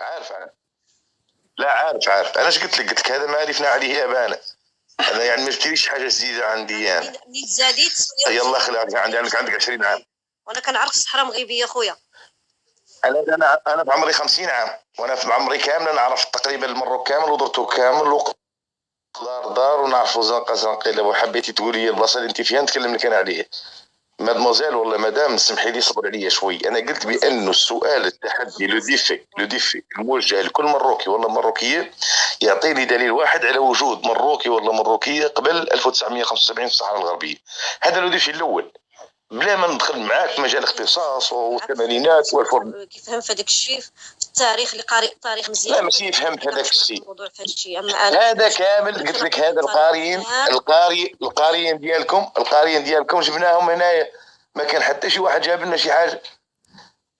عارف. لا عارف انا ايش قلت لك هذا ما عرفنا عليه ابانا. انا يعني ما جبتليش حاجه جديده عندي يعني. منين زاديت يلا خليك عندك 20 عام وانا كنعرف الصحراء مغربيه خويا. انا بعمري 50 عام وانا في عمري كامل نعرف تقريبا المروك كامل ودرتو كامل دار ونعرف زنقه زنقه. لو حبيتي تقولي البلاصه اللي انت فيها نتكلم لك انا عليه. مادموزيل ولا مدام اسمحي لي صبر عليا شوي. انا قلت بانه السؤال التحدي لو ديفي الموجه لكل مروكي ولا مروكيه يعطيني دليل واحد على وجود مروكي ولا مروكيه قبل 1975 في الصحراء الغربيه. هذا لو ديفي الاول بلا ما ندخل معاك مجال اختصاص والثمانينات والفرن. كيف فهم في هذاك الشيء في التاريخ اللي قارئ التاريخ مزيان. لا ماشي فهمت هذاك الشيء. هذا كامل قلت لك هذا القاريين ديالكم جبناهم هنايا. ما كان حتى شي واحد جاب لنا شي حاجه.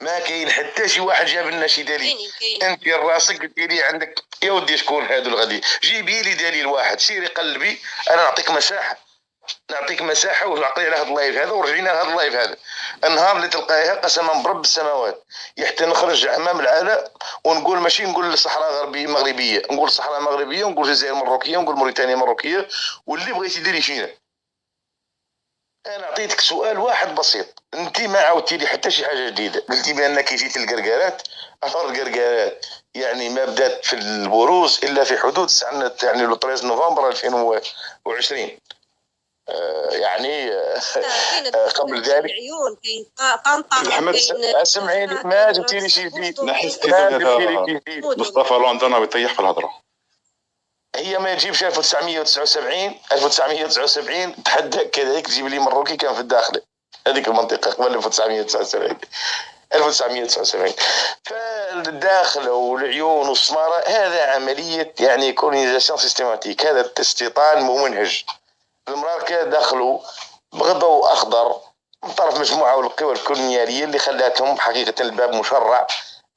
ما كاين حتى شي واحد جاب لنا شي دليل. انت راسك قلتي لي عندك يا ودي شكون هادو الغادي جيبي لي دليل واحد سيري قلبي. انا نعطيك مساحه ونعطي على هذا اللايف هذا ورجعنا لهذا اللايف هذا. النهار اللي تلقاها قسما برب السماوات حتى نخرج امام العالم ونقول ماشي نقول الصحراء غربيه مغربيه نقول الصحراء مغربيه ونقول الجزائر مروكيه ونقول موريتانيا مروكيه واللي بغيتي ديري فينا. انا اعطيتك سؤال واحد بسيط انت ما عاودتي لي حتى شي حاجه جديده. قلتي بانك جيتي القرقارات اثر القرقارات يعني ما بدات في البروز الا في حدود سنه يعني 13 نوفمبر 2020 يعني قبل ذلك العيون كاين طنطا اسمعيني ما جبتي لي شي جديد. نحس مصطفى لوندنا بيطيح في الهضره. هي ما تجيبش 1979 تحدى كذلك تجيب لي مروكي كان في الداخل هذيك المنطقه قبل 1979 فالداخل والعيون والسماره هذا عمليه يعني كولونيزاسيون سيستيماتيك. هذا استيطان ممنهج. المراكه دخلوا بغضوا اخضر من طرف مجموعه من القوى الكولونياليه اللي خلاتهم حقيقه الباب مشرع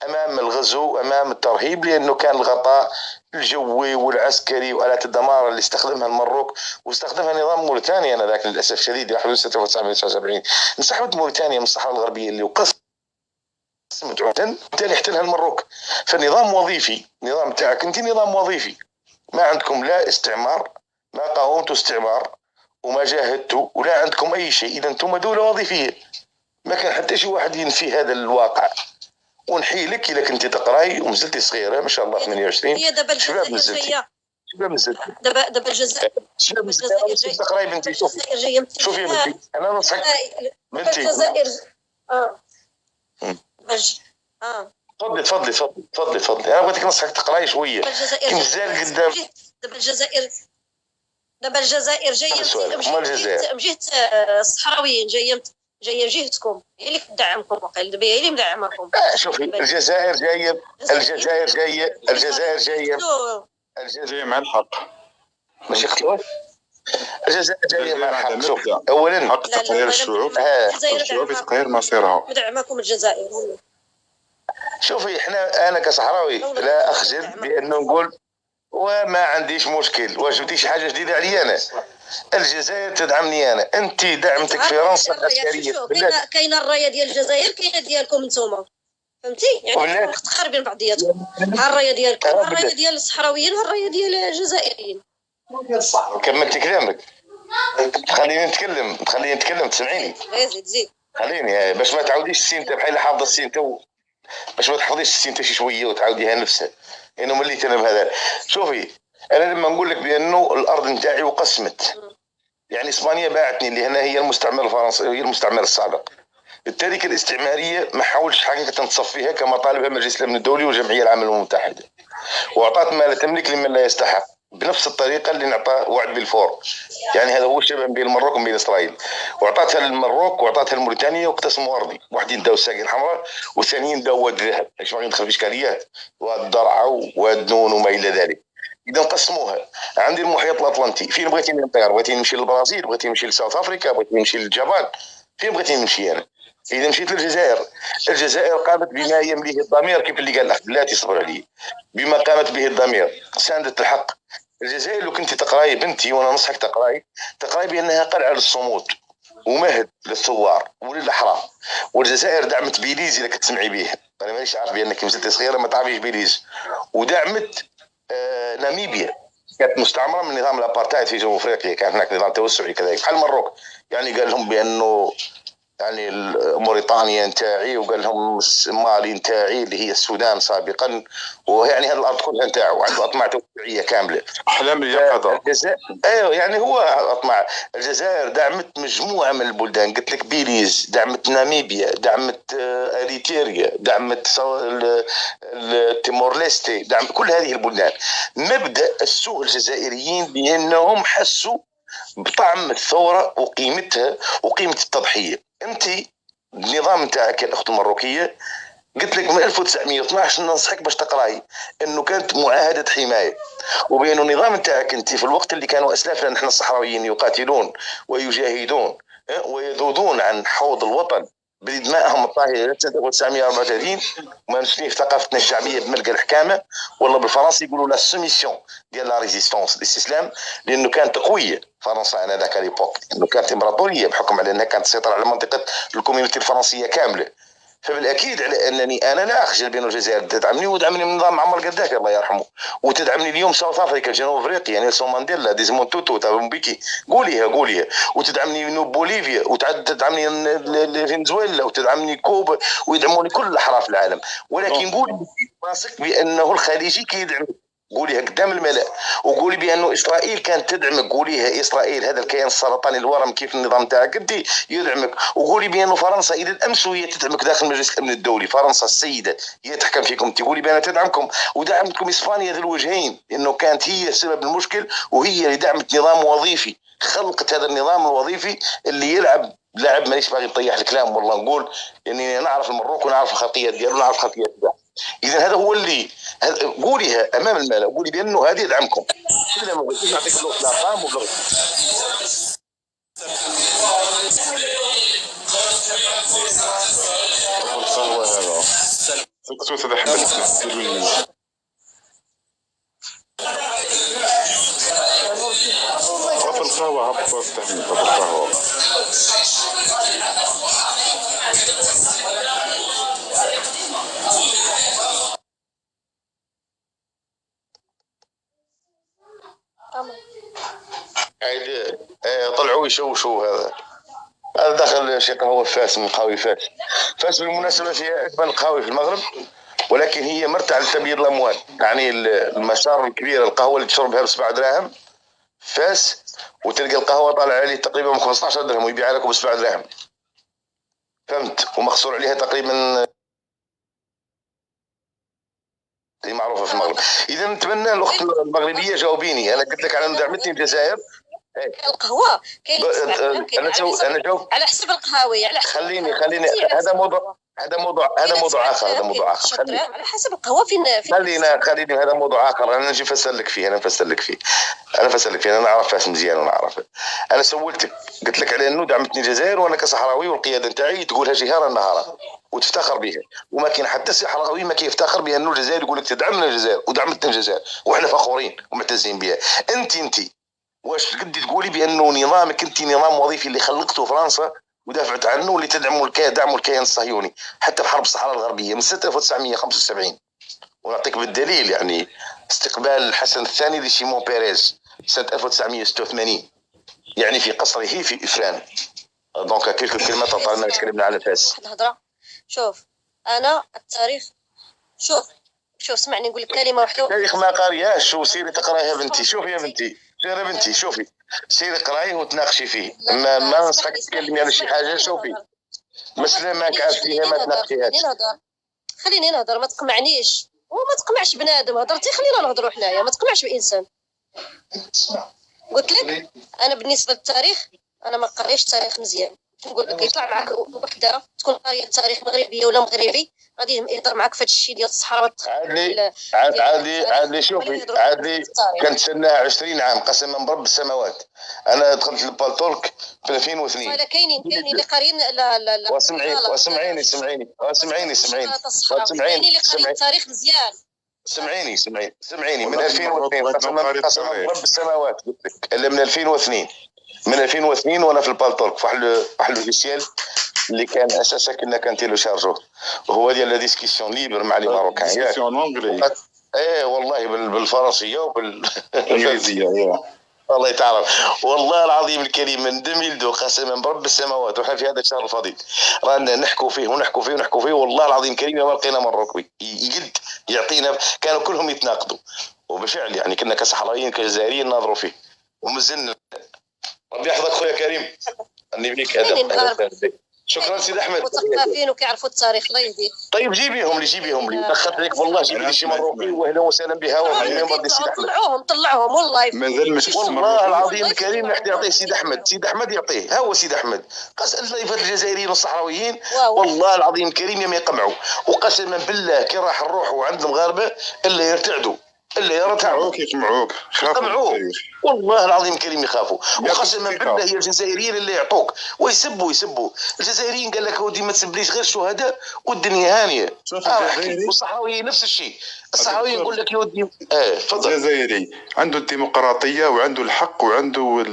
امام الغزو امام الترهيب لانه كان الغطاء الجوي والعسكري والات الدمار اللي استخدمها المروك واستخدمها نظام موريتانيا انا ذاك للاسف الشديد في حدود 1979 انسحبت موريتانيا من الصحراء الغربيه اللي وقسمت بالتالي احتلها المروك. فالنظام وظيفي نظام تاعك انت نظام وظيفي ما عندكم لا استعمار ما قاومتوا استعمار وما جاهدتوا ولا عندكم اي شيء. اذا انتم دوله وظيفيه ما كان حتى شي واحد ينفي هذا الواقع. ونحيلك الا كنتي تقراي ومازلتي صغيره ما شاء الله 28 هي دابا الجزائر دابا الجزائر تقراي بنتي. شوفي بنتي انا ننصحك بنتي الجزائر تفضلي انا بغيتك ننصحك تقراي شويه مازال قدام. دابا الجزائر جايه من جهه الصحراويين جايه جهتكم هي اللي تدعمكم وقيل دابا هي اللي مدعمكم. شوفي الجزائر جايه مع الحق ماشي خطوه. الجزائر جايه مع الحق. شوف اولا حق تقرير الشعوب تقرير مصيرها مدعمكم الجزائر. شوفي انا كصحراوي لا اخجل بانه نقول وما عنديش مشكل. واش جبتي شي حاجه جديده عليا انا؟ الجزائر تدعمني انا. انت دعمتك فرنسا العسكريه كاينه الرايه ديال الجزائر كاينه ديالكم نتوما فهمتي يعني تخرب بين بعضياتكم. ها الرايه ديالكم الرايه ديال الصحراويين والرايه ديال الجزائريين. كملتي كلامك خليني نتكلم تسمعيني. زيد خليني باش ما تعاوديش السينتا بحال حافظه السينتا باش ما تحفظيش السينتا شي شويه وتعاوديها نفسها لانه مليت انا بهذا. شوفي انا لما نقول لك بانه الارض نتاعي وقسمت يعني اسبانيا باعتني اللي هنا هي المستعمر الفرنسي هي المستعمر السابق. التركه الاستعماريه ما حاولش حقيقه تصفيها كما طالبها مجلس الامن الدولي والجمعيه العامه المتحده واعطت ما لا تملك لمن لا يستحق بنفس الطريقه اللي نعطى وعد بالفور. يعني هذا هو الشبه بين المروك وبين اسرائيل. واعطتها للمروك واعطتها لموريتانيا واقتسموا ارضي. واحدين داو الساقي الحمراء والثانيين داو واد الذهب. ايش باغي ندخل في اشكاليات واد الضرعه واد نون وما الى ذلك. اذا قسموها عندي المحيط الاطلنطي فين بغيتي نطير. بغيتي نمشي للبرازيل بغيتي نمشي لساوث افريكا بغيتي نمشي لليابان فين بغيتي نمشي انا. اذا مشيت الجزائر قامت بما يمليه الضمير كيف اللي قال الاخ بلاتي صبر عليه بما قامت به الضمير ساندت الحق. الجزائر لو كنت تقراي بنتي وانا نصحك تقراي بانها قلعه للصمود ومهد للثوار وللاحرار. والجزائر دعمت بيليزي اللي كتسمعي به انا مانيش عارف بانك مازلت صغيره ما تعرفيش بيليز. ودعمت ناميبيا، كانت مستعمره من نظام الابارتايد في جنوب افريقيا، كان هناك نظام توسعي كذلك بحال المروك. يعني قال لهم بانه يعني موريتانيا نتاعي، وقال لهم مالي نتاعي اللي هي السودان سابقا، ويعني هذه الارض كلها نتاعو، عنده اطماع توسعيه كامله. احلام اليقظه. الجزائر ايوه يعني هو اطماع. الجزائر دعمت مجموعه من البلدان، قلت لك بيليز، دعمت ناميبيا، دعمت اريتريا، دعمت تيمور ليستي، دعمت كل هذه البلدان. مبدا السوء الجزائريين بانهم حسوا بطعم الثوره وقيمتها وقيمه التضحيه. انت النظام نتاعك يا الاخت المروكيه، قلت لك من 1912 ننصحك باش تقراي انه كانت معاهده حمايه، وبين النظام نتاعك انت في الوقت اللي كانوا اسلافنا نحن الصحراويين يقاتلون ويجاهدون ويذودون عن حوض الوطن بدمائهم الطاهره سنه 1934. وما نسميه في ثقافتنا الشعبيه بملقى الحكامه، والله بالفرنسي يقولوا لا سوميسيون ديال لا ريزيستونس، الاستسلام، لانه كانت قويه فرنسا انا ذاك ليبوك، انه كانت امبراطوريه بحكم على انها كانت تسيطر على منطقه الكوميونتي الفرنسيه كامله. فبالاكيد على انني انا لا اخجل بين الجزائر تدعمني ودعمني من نظام معمر القذافي الله يرحمه، وتدعمني اليوم ساوث افريكا جنوب افريقيا نيلسون مانديلا ديزموند توتو تاع مومبيكي، قوليها وتدعمني بوليفيا، وتدعمني فنزويلا، وتدعمني كوبا، ويدعموني كل الاحراف العالم. ولكن قولي واثق بانه الخليجي كيدعم، قوليها قدام الملأ، وقولي بانه اسرائيل كانت تدعمك، قوليها اسرائيل هذا الكيان السرطاني الورم كيف النظام تاعك انت يدعمك، وقولي بانه فرنسا الى الامس وهي تدعمك داخل مجلس الامن الدولي، فرنسا السيده هي تحكم فيكم، تقولي بانها تدعمكم، ودعمتكم اسبانيا ذي الوجهين، انه كانت هي سبب المشكل، وهي اللي دعمت نظام وظيفي، خلقت هذا النظام الوظيفي اللي يلعب لاعب. مانيش باغي نطيح الكلام والله، نقول اني نعرف المروك ونعرف الخلقيات ديالو ونعرف الخلقيات ديالو. اذا هذا هو اللي قوليها امام الملأ، قولي بانه هذه يدعمكم. كذا ما بغيتش نعطيك الارقام وبلغي. القهوه هذا سكسوس هذا حبه في القهوه هبط استهمل في القهوه. عيد طلعوا يشوشوا. هذا دخل شي قهوه فاس من قهوي فاس. فاس بالمناسبه فيها اجمل القهاوي في المغرب، ولكن هي مرتع لتبييض الاموال، يعني المسار الكبير القهوه اللي تشربها ب7 دراهم فاس، وتلقى القهوه طالع عليه تقريبا من 15 درهم ويبيع لكم ب7 دراهم، فهمت؟ ومخسور عليها تقريبا معروفه في المغرب. اذا نتمنى الاخت المغربيه جاوبيني، انا قلت لك على دعمتني الجزائر. القهوه كاين انا جاوب على حسب القهاوي، على حسب خليني هذا موضوع اخر خليني على حسب القهوه فين خليني هذا موضوع اخر. انا نجي نفسر لك فيه، انا نعرف فاس مزيان ونعرفه. انا سولتك قلت لك على انه دعمتني الجزائر، وانا كصحراوي والقياده نتاعي تقولها جهارا نهارا وتفتخر بها، وما كاين حتى صحراوي ما كيفتخر بانه الجزائر يقول لك تدعمنا الجزائر ودعمتنا الجزائر، وحنا فخورين ومعتزين بها. انت واش تقدي تقولي بانه نظامك انت نظام وظيفي اللي خلقته فرنسا ودافعت عنه، واللي تدعموا الكيان الصهيوني حتى في حرب الصحراء الغربيه من 1975؟ ونعطيك بالدليل، يعني استقبال الحسن الثاني لشيمون بيريز سنه 1986 يعني في قصره في افران. دونك كيلكو كلمات طالما تكلمنا على فاس. الهضره شوف انا التاريخ، شوف اسمعني نقول لك كلمه واحده. التاريخ ما قارياش، وسيري تقرايها بنتي. شوفي يا بنتي، سيري بنتي، شوفي سيري قرايه وتناقشي فيه. ما ننصحك تكلمي على شي حاجه. شوفي مسألة ما كعرف فيها ما تناقشيهاش. خليني نهضر، ما تقمعنيش وما تقمعش بنادم. هضرتي خلينا نهضروا حنايا، ما تقمعش بانسان. قلت لك انا بالنسبه للتاريخ انا ما قريتش تاريخ مزيان. نقول لك يطلع معك وحده تكون قاريه التاريخ مغربيه ولا مغربي غادي يهضر معك في هذا الشيء ديال الصحراء. عادي شوفي، عادي كنتسناها 20 عام قسما برب السماوات. انا دخلت البالتولك في 2002. ولا كاينين اللي قاريين لا واسمعيني اللي قاريين التاريخ مزيان. سمعيني من 2002 قسما برب السماوات قلت لك، الا من 2002 وانا في البالتولك في واحد اللوجيسيال اللي كان اساسا كنا كنتيلوشارجوه، وهو ديال لا ديسكسيون ليبر مع لي ماروكان ياك. ديسكسيون اونغلي ايه والله بالفرنسيه انجليزيه. والله تعرف والله العظيم الكريم من 2002 قسما برب السماوات وحنا في هذا الشهر الفضيل رانا نحكوا فيه والله العظيم الكريم ما لقينا مروكي يقد يعطينا. كانوا كلهم يتناقضوا، وبالفعل يعني كنا كصحراويين كجزائريين ناظروا فيه ومازلنا. ربي يحفظك خويا كريم، اني بيك ادب. شكرا سيد احمد. مثقفين وكيعرفوا التاريخ الله يهديك. طيب جيبيهم لي دخلت لك والله، جيب لي شي مروكي واهلا وسهلا بها. طلعوهم والله مازال ما شفتش والله العظيم الكريم راح يعطيه سيد احمد يعطيه. ها هو سيد احمد قسم اللايفات الجزائريين والصحراويين والله العظيم الكريم ما يقمعوا، وقسما بالله كي راح نروحوا عند المغاربه الا يرتعدوا الا يرتعوا يقمعوك يقمعوك والله العظيم الكريم يخافوا. وقسما بالله هي الجزائريين اللي يعطوك ويسبوا الجزائريين. قال لك ودي ما تسبليش غير الشهداء والدنيا هانيه. والصحراويين نفس الشيء، الصحراويين يقول لك يا ودي تفضل. الجزائري عنده الديمقراطيه وعنده الحق وعنده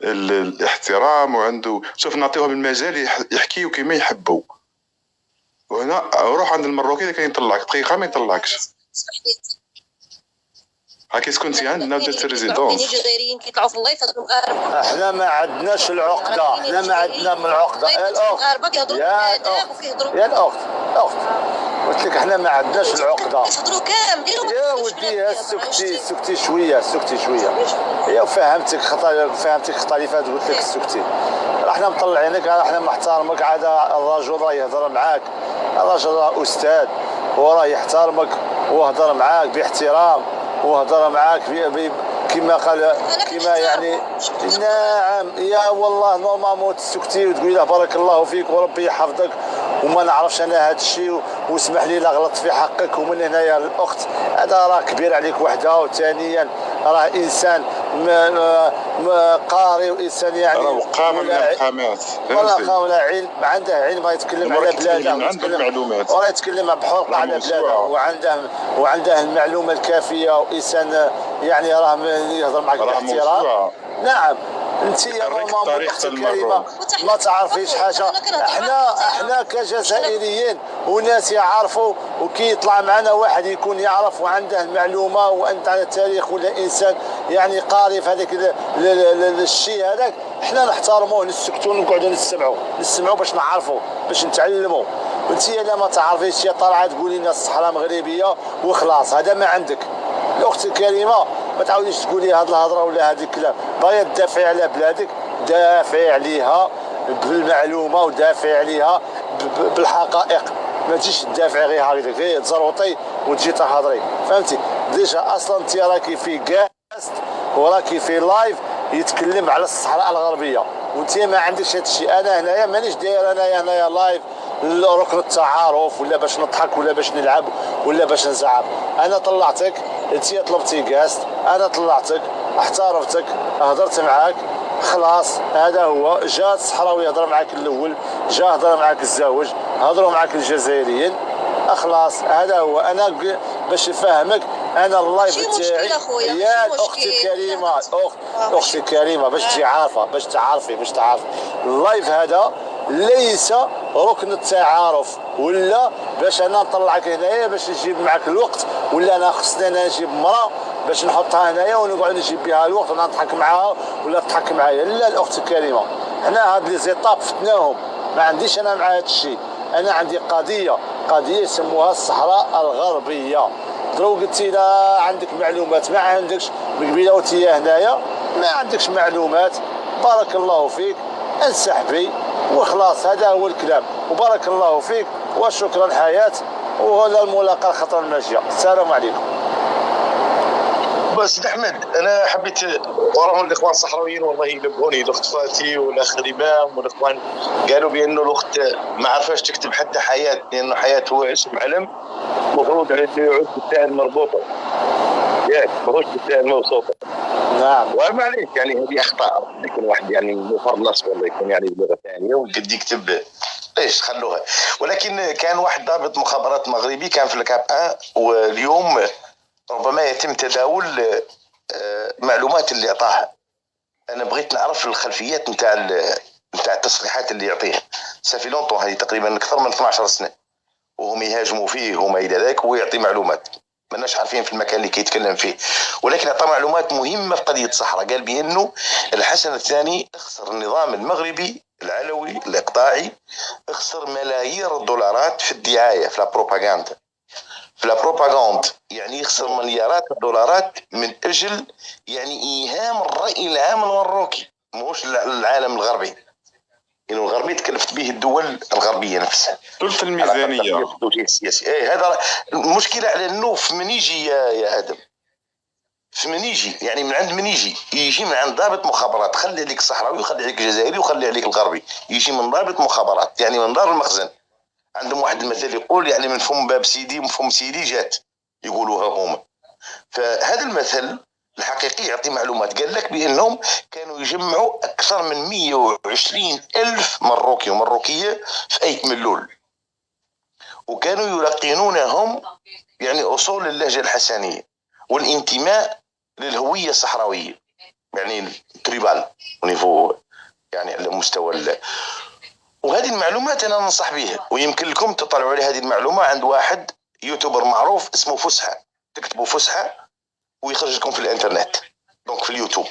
الاحترام وعنده شوف نعطيهم المجال يحكيوا كما يحبوا. وهنا روح عند المروكي اللي كان يطلعك دقيقه ما يطلعكش. هاكي كنتي عندنا بدات الريزيدونس. الجزائريين كيطلعوا في اللايف هذوك المغاربه. احنا ما عندناش العقده، احنا ما عندنا من العقده. يا الاخت يا الاخت قلت لك احنا ما عندناش العقده. يهضروا كامل يا ودي سكتي شويه يا فهمتك اختلافات قلت لك سكتي. احنا مطلعينك، احنا محترمك. عاد الرجل راه يهضر معاك، الرجل راه استاذ وراه يحترمك وهضر معاك باحترام وهضر معاك كما قال كما يعني. نعم يا والله نورمالمون تسكتي وتقولي له بارك الله فيك وربي يحفظك وما نعرفش انا هذا الشيء واسمح لي لا غلطت في حقك. ومن هنايا الاخت هذا راه كبير عليك وحده، وثانيا راه انسان قاري وانسان يعني راه قام من القامات ولا علم، عنده علم يتكلم على بلاده عنده المعلومات وراه يتكلم بحرقه على بلاده وعنده المعلومه الكافيه، وانسان يعني راه يهضر معك باحترام. نعم انت يا ماما الكريمه ما تعرفيش حاجه. احنا كجزائريين وناس يعرفوا، وكي يطلع معنا واحد يكون يعرف وعنده المعلومه وانت على التاريخ ولا انسان يعني قاري في هذاك الشيء هذاك، احنا نحترموه نسكتوا ونقعدوا نسمعوا باش نعرفوا باش نتعلموا. وانت الا ما تعرفيش يا طالعه تقولي لنا الصحراء مغربيه وخلاص، هذا ما عندك. الاخت الكريمه ما تعاوديش تقولي هاد الهضره ولا هاد الكلام. باغيه تدافعي على بلادك دافعي عليها بالمعلومه ودافعي عليها بالحقائق، ما تجيش تدافعي غير هكذا غير تزروطي وتجي تهضري. فهمتي ديجا اصلا انت راكي في كاست وراكي في لايف يتكلم على الصحراء الغربيه وانت ما عندكش هذا الشيء. انا هنايا مانيش داير هنايا لايف ركن التعارف ولا باش نضحك ولا باش نلعب ولا باش نزعب. انا طلعتك انت طلبتي كاست، انا طلعتك احترفتك هضرت معاك خلاص. هذا هو جا الصحراوي هضر معاك الاول، جا هضر معاك الزوج، هضروا معاك الجزائريين خلاص. هذا هو انا باش نفهمك. انا اللايف تاعي يا الاخت الكريمه اختي الكريمه باش تجي عارفه باش تعرفي اللايف هذا ليس ركن التعارف ولا باش انا نطلعك هنايا باش نجيب معك الوقت، ولا انا خصني انا نجيب مرأة باش نحطها هنايا ونقعد نجيب بها الوقت وانا نضحك معاها ولا تضحك معايا. لا الاخت الكريمه حنا هاد لي زيطاب فتناهم، ما عنديش انا مع هاد الشيء. انا عندي قضيه يسموها الصحراء الغربيه. لو قلتي لا عندك معلومات ما عندكش من قبيله وتي هنايا ما عندكش معلومات، بارك الله فيك انسحبي وخلاص. هذا هو الكلام، وبارك الله فيك وشكرا حياة وهذا الملاقاة الخطرة الماجية. السلام عليكم. بس احمد انا حبيت وراهم الاخوان الصحراويين والله يلبوني، الاخت فاتي والاخ الامام والاخوان قالوا بانه الاخت ما عرفاش تكتب حتى حياة، لانه حياة هو اسم علم المفروض عليه يعود بالتاء المربوطه ياك ماهوش بالتاء الموصوفه. نعم ومعليش يعني هذه اخطاء، يكون واحد يعني مفرنس ولا يكون يعني بلغه ثانيه وقد يكتب ليش خلوها. ولكن كان واحد ضابط مخابرات مغربي كان في الكاب 1 واليوم ربما يتم تداول معلومات اللي عطاها. انا بغيت نعرف الخلفيات نتاع نتاع التصريحات اللي يعطيها سافي لونطون، هذه تقريبا اكثر من 12 سنه وهم يهاجموا فيه وما الى ذلك، وهو يعطي معلومات ماناش عارفين في المكان اللي كيتكلم فيه، ولكن اعطى معلومات مهمه في قضيه الصحراء. قال بانه الحسن الثاني اخسر النظام المغربي العلوي الاقطاعي، اخسر ملايير الدولارات في الدعايه، في البروباغندا، في البروباغندا، يعني يخسر مليارات الدولارات من اجل يعني ايهام الراي العام المروكي، مش العالم الغربي، انه الغربي تكلفت به الدول الغربيه نفسها ثلث الميزانيه. التوجيه السياسي. ايه هذا المشكله، على انه في من يجي يا ادم، في من يجي يعني من عند من يجي من عند ضابط مخابرات، خلي عليك الصحراوي وخلي عليك الجزائري وخلي عليك الغربي، يجي من ضابط مخابرات يعني من دار المخزن. عندهم واحد المثل يقول يعني من فم باب سيدي من فم سيدي جات، يقولوها هما. فهذا المثل الحقيقي يعطي معلومات. قال لك بانهم كانوا يجمعوا اكثر من 120 الف مروكي ومروكيه في ايت ملول، وكانوا يلقنونهم يعني اصول اللهجه الحسنيه والانتماء للهويه الصحراويه، يعني تريبال ونيفو، يعني على مستوى وهذه المعلومات انا ننصح بها، ويمكن لكم تطلعوا على هذه المعلومه عند واحد يوتيوبر معروف اسمه فسحه، تكتبوا فسحه ويخرج لكم في الانترنت، دونك في اليوتيوب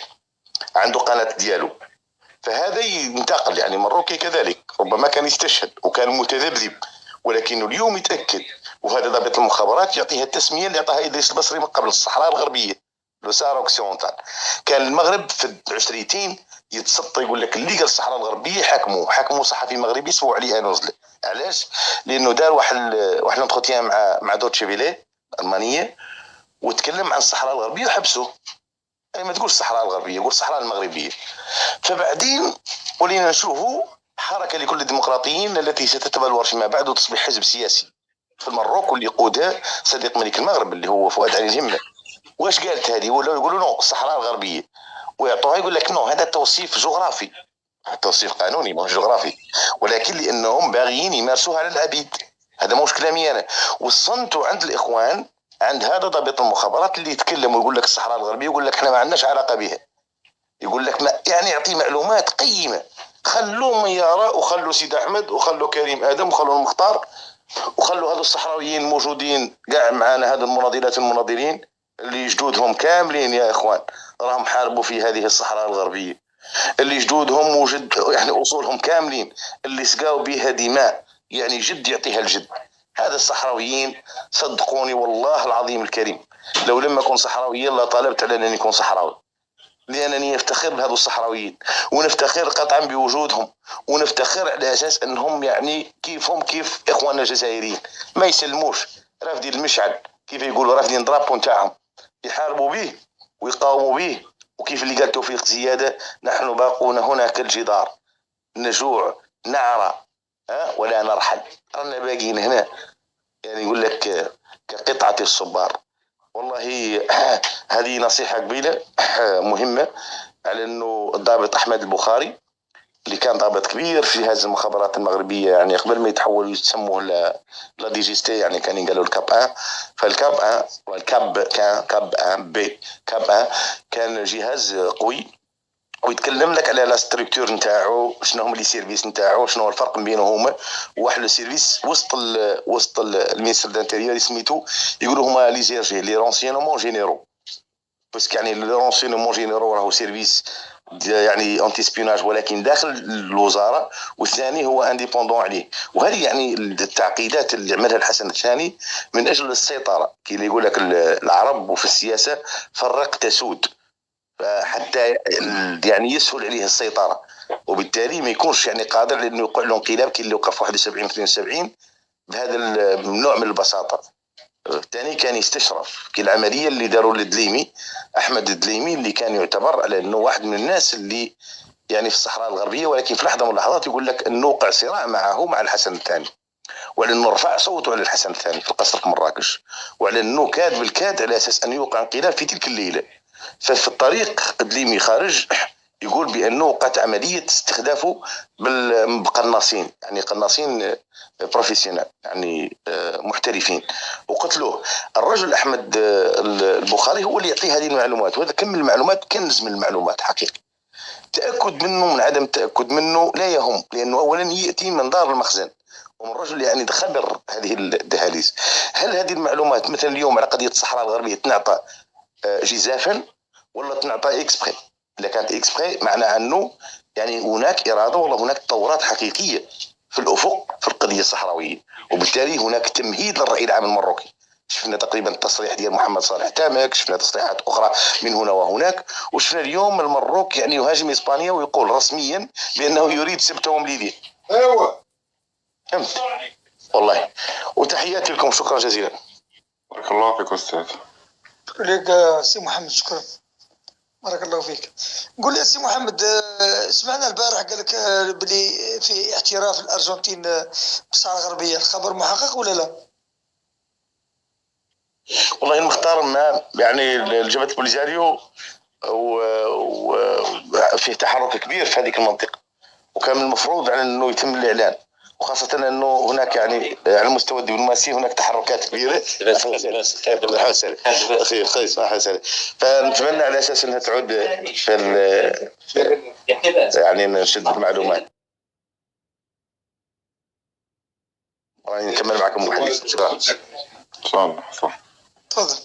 عنده قناه ديالو. فهذا ينتقل يعني مروكي كذلك، ربما كان يستشهد وكان متذبذب، ولكنه اليوم يتاكد، وهذا ضابط المخابرات يعطيها التسميه اللي عطاها ادريس البصري من قبل، الصحراء الغربيه، لو سار اوكسيونتال. كان المغرب في العشريتين يتسطى يقول لك اللي قال الصحراء الغربيه حكموا صحفي مغربي اسمه علي انوزلي. علاش؟ لانه دار واحد لونتروتيان مع دوتشي فيلي المانيه، وتكلم عن الصحراء الغربيه وحبسوه. يعني ما تقول الصحراء الغربيه، قول الصحراء المغربيه. فبعدين ولينا نشوفوا حركه لكل الديمقراطيين التي ستتبلور فيما بعد وتصبح حزب سياسي في المروك، واللي يقودها صديق ملك المغرب اللي هو فؤاد علي الهمه. واش قالت هذه؟ ولا يقولوا نو الصحراء الغربيه، ويعطوها يقول لك نو هذا توصيف جغرافي، توصيف قانوني مش جغرافي، ولكن لانهم باغيين يمارسوها على العبيد. هذا مش كلامي انا، وصنتوا عند الاخوان، عند هذا ضابط المخابرات اللي يتكلم ويقول لك الصحراء الغربيه، يقول لك احنا ما عندناش علاقه بها، يقول لك ما يعني يعطي معلومات قيمه. خلوا ميارة وخلوا سيد احمد وخلوا كريم ادم وخلوا المختار وخلوا هذو الصحراويين موجودين كاع معنا، هذا المناضلات المناضلين اللي جدودهم كاملين يا اخوان راهم حاربوا في هذه الصحراء الغربيه، اللي جدودهم وجد يعني اصولهم كاملين اللي سقاوا بها دماء، يعني جد يعطيها الجد. هذا الصحراويين صدقوني والله العظيم الكريم، لو لم اكن صحراويا لا طالبت على ان يكون صحراوي، لانني افتخر بهذو الصحراويين، ونفتخر قطعا بوجودهم، ونفتخر على اساس انهم يعني كيفهم كيف اخواننا الجزائريين، ما يسلموش، رافدين المشعل كيف يقولوا، رافدين الدرابو نتاعهم، يحاربوا به ويقاوموا به. وكيف اللي قال توفيق زياده، نحن باقون هنا كالجدار نجوع نعرى ولا نرحل، رانا باقيين هنا، يعني يقول لك كقطعه الصبار. والله هذه نصيحة قبيلة مهمة، على انه الضابط احمد البخاري اللي كان ضابط كبير في هذه المخابرات المغربية، يعني قبل ما يتحول يسموه لا دي جي ستي، يعني كان يقالوا الكاب 1، فالكاب 1 والكاب كاب 1 بي كاب 1 كان جهاز قوي، ويتكلم لك على لا ستركتور نتاعو، شنو هما لي سيرفيس نتاعو، شنو هو الفرق بينهم. واحد السيرفيس وسط المينستر دانتيريور سميتو يقولوا هما لي جي لي رونسيونمون جينيرو، باسكو يعني لي رونسيونمون جينيرو راهو سيرفيس يعني انتي سبيوناج ولكن داخل الوزاره، والثاني هو انديبوندون عليه. وهذه يعني التعقيدات اللي عملها الحسن الثاني من اجل السيطره، كي اللي يقول لك العرب وفي السياسه فرق تسود، حتى يعني يسهل عليه السيطره، وبالتالي ما يكونش يعني قادر لانه يوقع له انقلاب كي اللي وقع في 71 72 بهذا النوع من البساطه. الثاني كان يستشرف كي العمليه اللي داروا للدليمي، احمد الدليمي، اللي كان يعتبر على انه واحد من الناس اللي يعني في الصحراء الغربيه، ولكن في لحظه من اللحظات يقول لك انه وقع صراع معه مع الحسن الثاني، وعلى انه رفع صوته على الحسن الثاني في القصر في مراكش، وعلى انه كاد بالكاد على اساس ان يوقع انقلاب في تلك الليله. ففي الطريق الدليمي خارج يقول بانه وقعت عمليه استخدافه بقناصين، يعني قناصين بروفيسيونال يعني محترفين، وقتلوه. الرجل احمد البخاري هو اللي يعطي هذه المعلومات، وهذا كم من المعلومات، كنز من المعلومات حقيقي. التاكد منه من عدم التاكد منه لا يهم، لانه اولا ياتي من دار المخزن ومن رجل يعني خبر هذه الدهاليز. هل هذه المعلومات مثلا اليوم على قضيه الصحراء الغربيه تنعطى جزافا ولا تنعطى اكسبري؟ اذا كانت اكسبري معناها انه يعني هناك اراده ولا هناك تطورات حقيقيه في الافق في القضيه الصحراويه، وبالتالي هناك تمهيد للراي العام المروكي. شفنا تقريبا التصريح ديال محمد صالح تامك، شفنا تصريحات اخرى من هنا وهناك، وشفنا اليوم المروك يعني يهاجم اسبانيا ويقول رسميا بانه يريد سبتهم ليبيا. ايوه فهمت والله. وتحياتي لكم، شكرا جزيلا. بارك الله فيك استاذ. لك سي محمد، شكرا، بارك الله فيك. قول لي سي محمد، سمعنا البارح قال لك بلي في اعتراف الارجنتين بالصحراء الغربيه، الخبر محقق ولا لا؟ والله المختار ان يعني جبهه البوليزاريو وفيه تحرك كبير في هذيك المنطقه، وكان من المفروض على انه يتم الاعلان، وخاصة انه هناك يعني على المستوى الدبلوماسي هناك تحركات كبيرة. خير صح سنة. فنتمنى على اساس انها تعود في يعني نشد المعلومات. نكمل معكم الحديث. شكرا. ان شاء الله. صح. تفضل.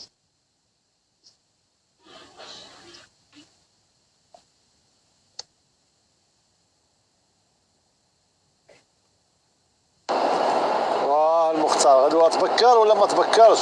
المختار غدوة تبكر ولا ما تبكرش؟